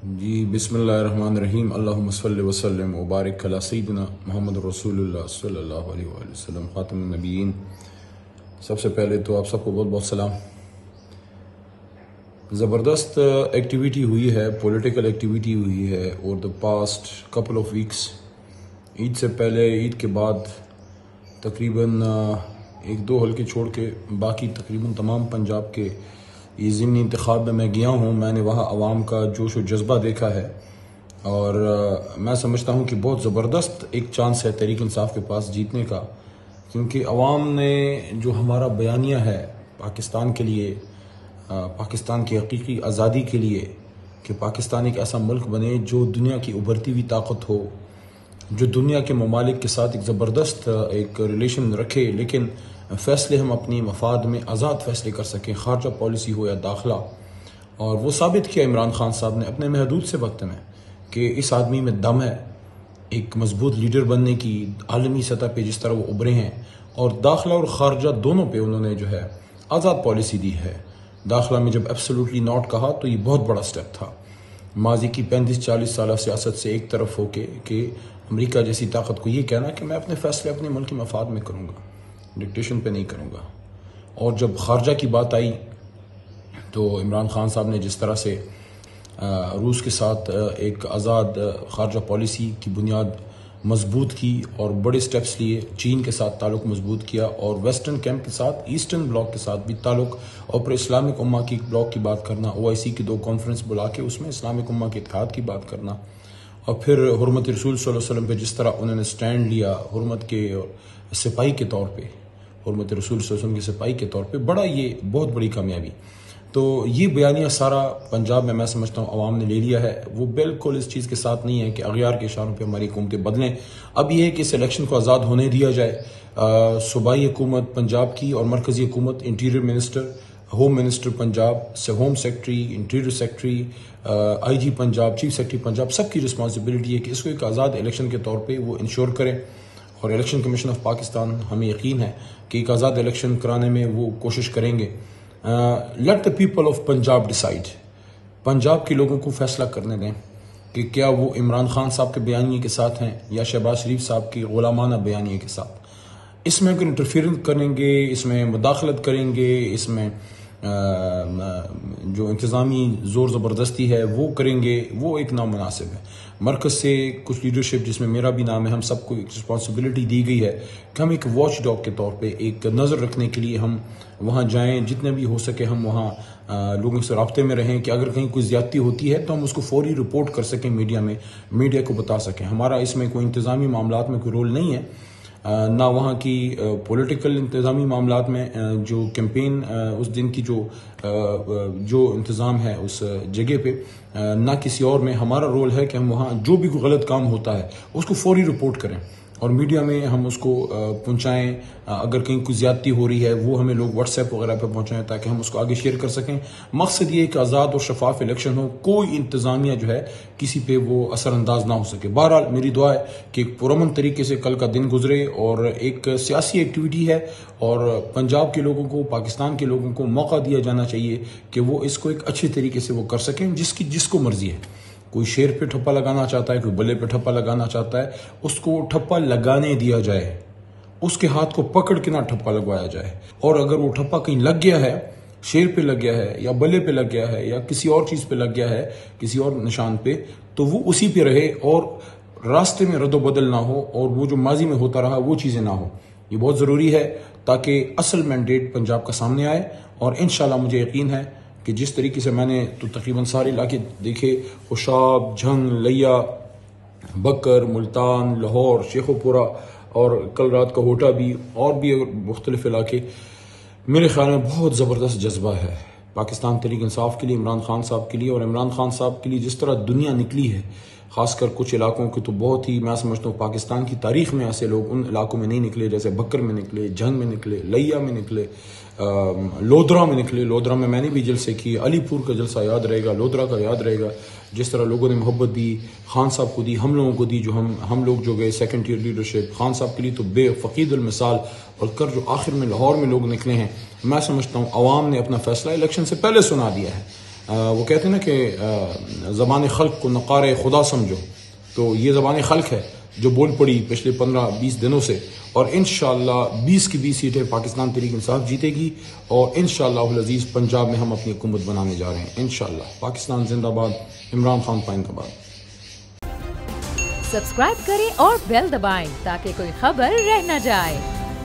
جی بسم اللہ الرحمن الرحیم، اللہم صلی وسلم وبارک علی سیدنا محمد رسول اللہ صلی اللہ علیہ وآلہ وسلم خاتم النبیین۔ سب سے پہلے تو آپ سب کو بہت بہت سلام۔ زبردست ایکٹیویٹی ہوئی ہے، پولیٹیکل ایکٹیویٹی ہوئی ہے اور the past couple of weeks, Eid سے پہلے، عید کے بعد، تقریباً ایک دو حلقے چھوڑ کے باقی تقریباً تمام پنجاب کے یہ ضمنی انتخاب میں گیا ہوں۔ میں نے وہاں عوام کا جوش و جذبہ دیکھا ہے اور میں سمجھتا ہوں کہ بہت زبردست ایک چانس ہے تحریک انصاف کے پاس جیتنے کا، کیونکہ عوام نے جو ہمارا بیانیہ ہے پاکستان کے لیے، پاکستان کی حقیقی آزادی کے لیے، کہ پاکستان ایک ایسا ملک بنے جو دنیا کی ابھرتی ہوئی طاقت ہو، جو دنیا کے ممالک کے ساتھ ایک زبردست ایک ریلیشن رکھے، لیکن فیصلے ہم اپنی مفاد میں آزاد فیصلے کر سکیں، خارجہ پالیسی ہو یا داخلہ۔ اور وہ ثابت کیا عمران خان صاحب نے اپنے محدود سے وقت میں کہ اس آدمی میں دم ہے ایک مضبوط لیڈر بننے کی، عالمی سطح پہ جس طرح وہ ابھرے ہیں، اور داخلہ اور خارجہ دونوں پہ انہوں نے جو ہے آزاد پالیسی دی ہے۔ داخلہ میں جب ایبسولوٹلی ناٹ کہا تو یہ بہت بڑا سٹیپ تھا، ماضی کی 35-40 سالہ سیاست سے ایک طرف ہو کے کہ امریکہ جیسی طاقت کو یہ کہنا کہ میں اپنے فیصلے اپنے ملک کے مفاد میں کروں گا، ڈکٹیشن پہ نہیں کروں گا۔ اور جب خارجہ کی بات آئی تو عمران خان صاحب نے جس طرح سے روس کے ساتھ ایک آزاد خارجہ پالیسی کی بنیاد مضبوط کی اور بڑے سٹیپس لیے، چین کے ساتھ تعلق مضبوط کیا اور ویسٹرن کیمپ کے ساتھ، ایسٹرن بلاک کے ساتھ بھی تعلق، اور پھر اسلامک امہ کی بلاک کی بات کرنا، OIC کی 2 کانفرنس بلا کے اس میں اسلامک امہ کے اتحاد کی بات کرنا، اور پھر حرمت رسول صلی اللہ علیہ وسلم پہ جس طرح انہوں نے سٹینڈ لیا حرمت کے سپاہی کے طور پہ، حرمت رسول صلی اللہ علیہ وسلم کے سپاہی کے طور پہ، بڑا یہ بہت بڑی کامیابی۔ تو یہ بیانیہ سارا پنجاب میں سمجھتا ہوں عوام نے لے لیا ہے۔ وہ بالکل اس چیز کے ساتھ نہیں ہے کہ اغیار کے اشاروں پہ ہماری حکومتیں بدلیں۔ اب یہ ہے کہ اس الیکشن کو آزاد ہونے دیا جائے۔ صوبائی حکومت پنجاب کی اور مرکزی حکومت، interior minister, home minister Punjab, home secretary, interior secretary, IG Punjab, chief secretary Punjab, سب کی رسپانسبلٹی ہے کہ اس کو ایک آزاد الیکشن کے طور پہ وہ انشور کریں، اور الیکشن کمیشن آف پاکستان ہمیں یقین ہے کہ ایک آزاد الیکشن کرانے میں وہ کوشش کریں گے۔ Let the people of Punjab decide, Punjab کے لوگوں کو فیصلہ کرنے دیں کہ کیا وہ عمران خان صاحب کے بیانیے کے ساتھ ہیں یا شہباز شریف صاحب کی غلامانہ بیانیے کے ساتھ۔ اس میں اگر انٹرفیئرنس کریں گے، اس میں مداخلت کریں گے، اس میں جو انتظامی زور زبردستی ہے وہ کریں گے، وہ ایک نامناسب ہے۔ مرکز سے کچھ لیڈرشپ جس میں میرا بھی نام ہے، ہم سب کو ایک رسپانسبلٹی دی گئی ہے کہ ہم ایک واچ ڈاگ کے طور پہ ایک نظر رکھنے کے لیے ہم وہاں جائیں، جتنے بھی ہو سکے ہم وہاں لوگوں سے رابطے میں رہیں کہ اگر کہیں کوئی زیادتی ہوتی ہے تو ہم اس کو فوری رپورٹ کر سکیں، میڈیا کو بتا سکیں۔ ہمارا اس میں کوئی انتظامی معاملات میں کوئی رول نہیں ہے، نہ وہاں کی پولیٹیکل انتظامی معاملات میں جو کیمپین اس دن کی جو انتظام ہے اس جگہ پہ، نہ کسی اور میں۔ ہمارا رول ہے کہ ہم وہاں جو بھی کوئی غلط کام ہوتا ہے اس کو فوری رپورٹ کریں اور میڈیا میں ہم اس کو پہنچائیں۔ اگر کہیں کوئی زیادتی ہو رہی ہے وہ ہمیں لوگ واٹس ایپ وغیرہ پہ پہنچائیں تاکہ ہم اس کو آگے شیئر کر سکیں۔ مقصد یہ ہے کہ آزاد اور شفاف الیکشن ہو، کوئی انتظامیہ جو ہے کسی پہ وہ اثر انداز نہ ہو سکے۔ بہرحال میری دعا ہے کہ پرامن طریقے سے کل کا دن گزرے، اور ایک سیاسی ایکٹیویٹی ہے اور پنجاب کے لوگوں کو، پاکستان کے لوگوں کو موقع دیا جانا چاہیے کہ وہ اس کو ایک اچھے طریقے سے وہ کر سکیں، جس کو مرضی ہے۔ کوئی شیر پہ ٹھپا لگانا چاہتا ہے، کوئی بلے پہ ٹھپا لگانا چاہتا ہے، اس کو ٹھپا لگانے دیا جائے، اس کے ہاتھ کو پکڑ کے نہ ٹھپا لگوایا جائے۔ اور اگر وہ ٹھپا کہیں لگ گیا ہے، شیر پہ لگ گیا ہے یا بلے پہ لگ گیا ہے یا کسی اور چیز پہ لگ گیا ہے، کسی اور نشان پہ، تو وہ اسی پہ رہے اور راستے میں رد و بدل نہ ہو، اور وہ جو ماضی میں ہوتا رہا وہ چیزیں نہ ہو۔ یہ بہت ضروری ہے تاکہ اصل مینڈیٹ پنجاب کا سامنے آئے، اور انشاءاللہ مجھے یقین ہے کہ جس طریقے سے میں نے تو تقریباً سارے علاقے دیکھے، خوشاب، جھنگ، لیا، بکر، ملتان، لاہور، شیخوپورہ، اور کل رات کا ہوٹا بھی، اور بھی مختلف علاقے، میرے خیال میں بہت زبردست جذبہ ہے پاکستان تحریک انصاف کے لیے، عمران خان صاحب کے لیے، اور عمران خان صاحب کے لیے جس طرح دنیا نکلی ہے، خاص کر کچھ علاقوں کے تو بہت ہی، میں سمجھتا ہوں پاکستان کی تاریخ میں ایسے لوگ ان علاقوں میں نہیں نکلے، جیسے بکر میں نکلے، جھنگ میں نکلے، لیا میں نکلے، لودرا میں نکلے۔ لودرا میں نے بھی جلسے کیے، علی پور کا جلسہ یاد رہے گا، لودرا کا یاد رہے گا، جس طرح لوگوں نے محبت دی، خان صاحب کو دی، ہم لوگوں کو دی، جو ہم لوگ جو گئے سیکنڈ ٹیئر لیڈرشپ، خان صاحب کے لیے تو بے فقید المثال۔ اور کر جو آخر میں لاہور میں لوگ نکلے ہیں، میں سمجھتا ہوں عوام نے اپنا فیصلہ الیکشن سے پہلے سنا دیا ہے وہ کہتے ہیں نا کہ زبان خلق کو نقار خدا سمجھو، تو یہ زبان خلق ہے جو بول پڑی پچھلے 15-20 دنوں سے، اور انشاءاللہ 20 کی 20 سیٹیں پاکستان تحریک انصاف جیتے گی، اور انشاءاللہ العزیز پنجاب میں ہم اپنی حکومت بنانے جا رہے ہیں انشاءاللہ۔ پاکستان زندہ باد، عمران خان پائندہ باد۔ سبسکرائب کریں اور بیل دبائیں تاکہ کوئی خبر رہ نہ جائے۔